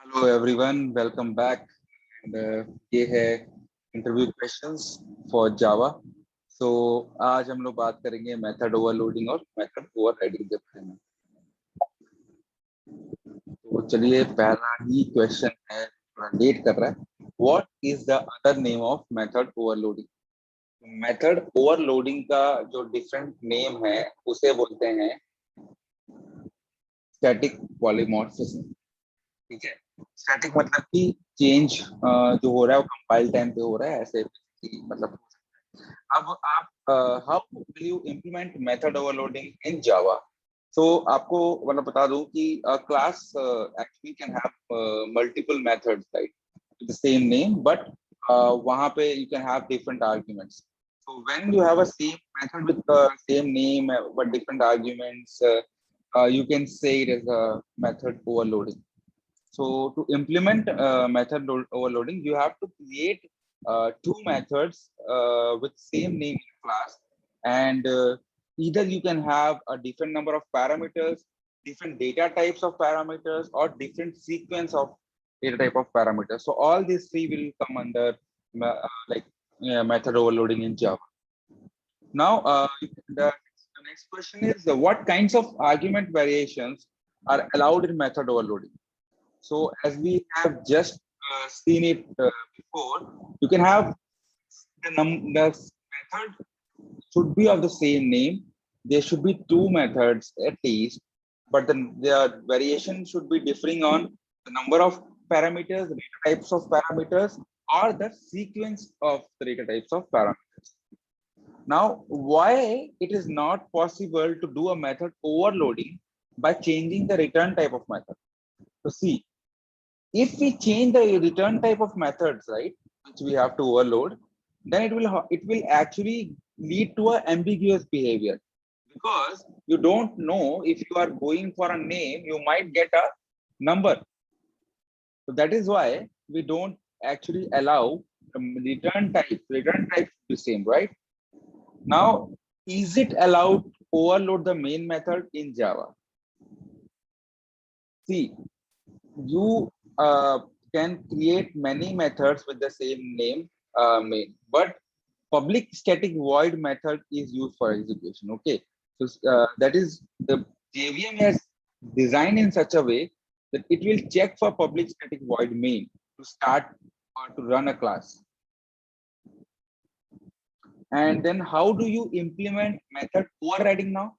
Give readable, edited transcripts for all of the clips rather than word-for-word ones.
Hello everyone, welcome back. And ये है interview questions for Java. सो आज हम लोग बात करेंगे मेथड ओवरलोडिंग और मेथड ओवरराइडिंग के बारे में। तो चलिए, पहला ही क्वेश्चन है, थोड़ा लेट कर रहा है। What is the other name of method overloading? Method overloading का जो डिफरेंट नेम है उसे बोलते हैं स्टैटिक पॉलीमॉर्फिज्म। ठीक है। स्टैटिक मतलब कि चेंज जो हो रहा है वो कंपाइल टाइम पे हो रहा है, ऐसे मतलब। अब आप how will you implement method overloading in Java? तो आपको मतलब बता दूं कि class actually can have multiple methods right, the same name, but वहां पे you can have different arguments. So when you have a same method with the same name but different arguments, you can say it as a method overloading. So to implement overloading, you have to create two methods with same name in class, and either you can have a different number of parameters, different data types of parameters, or different sequence of data type of parameters. So all these three will come under method overloading in Java. Now, the next question is what kinds of argument variations are allowed in method overloading? So as we have just seen it before, you can have the method should be of the same name. There should be two methods at least, but the variation should be differing on the number of parameters, the data types of parameters, or the sequence of the data types of parameters. Now, why it is not possible to do a method overloading by changing the return type of method? So see, if we change the return type of methods, right, which we have to overload, then it will actually lead to a ambiguous behavior, because you don't know if you are going for a name, you might get a number. So that is why we don't actually allow return type. Return type the same, right? Now, is it allowed to overload the main method in Java? See, you can create many methods with the same name main, but public static void method is used for execution. Okay, so that is the JVM has designed in such a way that it will check for public static void main to start or to run a class. And then how do you implement method overriding now?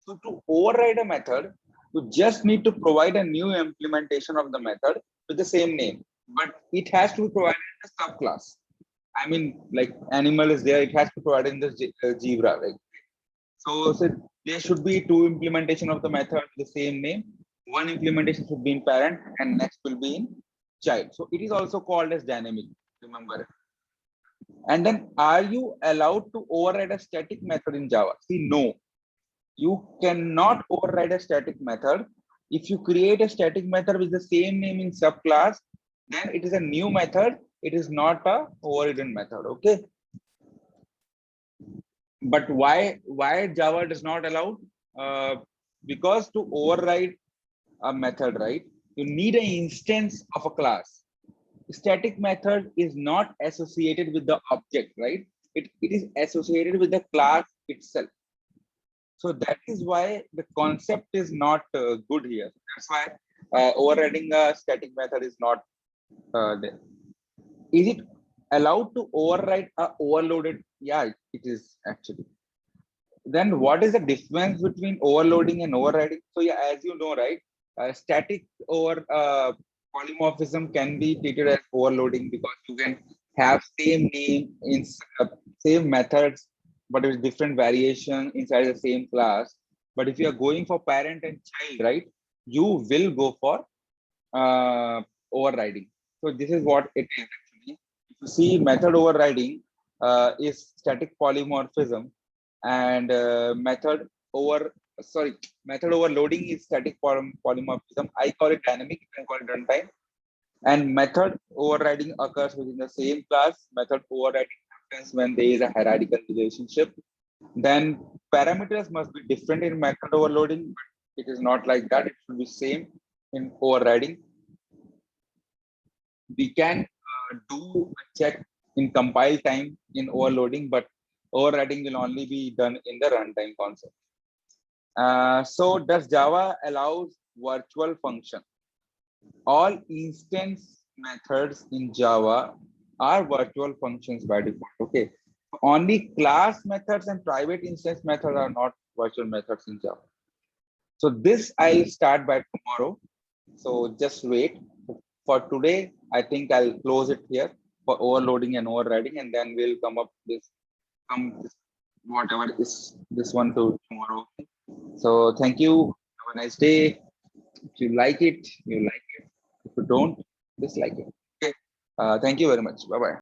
So to override a method, you just need to provide a new implementation of the method with the same name, but it has to be provided in a subclass. I mean, like animal is there, it has to provide in the zebra, right? So there should be two implementation of the method with the same name. One implementation should be in parent and next will be in child. So it is also called as dynamic, remember. And then are you allowed to override a static method in Java? See, no, you cannot override a static method. If you create a static method with the same name in subclass, then it is a new method. It is not a overridden method. Okay. But why Java does not allow? Because to override a method, right, you need an instance of a class. Static method is not associated with the object, right? It is associated with the class itself. So that is why the concept is not good here. That's why overriding a static method is not there. Is it allowed to override a overloaded? Yeah, it is actually. Then what is the difference between overloading and overriding? So yeah, as you know, right, static over polymorphism can be treated as overloading because you can have same name in same methods, but with different variation inside the same class. But if you are going for parent and child, right, you will go for overriding. So this is what it is actually. If you see method overriding is static polymorphism, and method overloading is static polymorphism. I call it dynamic, you can call it runtime. And method overriding occurs within the same class. Method overriding happens when there is a hierarchical relationship. Then parameters must be different in method overloading, but it is not like that. It should be same in overriding. we can do a check in compile time in overloading, but overriding will only be done in the runtime concept. So does Java allows virtual function? All instance methods in Java are virtual functions by default. Okay. Only class methods and private instance methods are not virtual methods in Java. So this I'll start by tomorrow. So just wait. For today, I think I'll close it here for overloading and overriding, and then we'll come up this whatever is this one to tomorrow. So thank you. Have a nice day. If you like it, you like it. If you don't, dislike it. Okay. Thank you very much. Bye bye.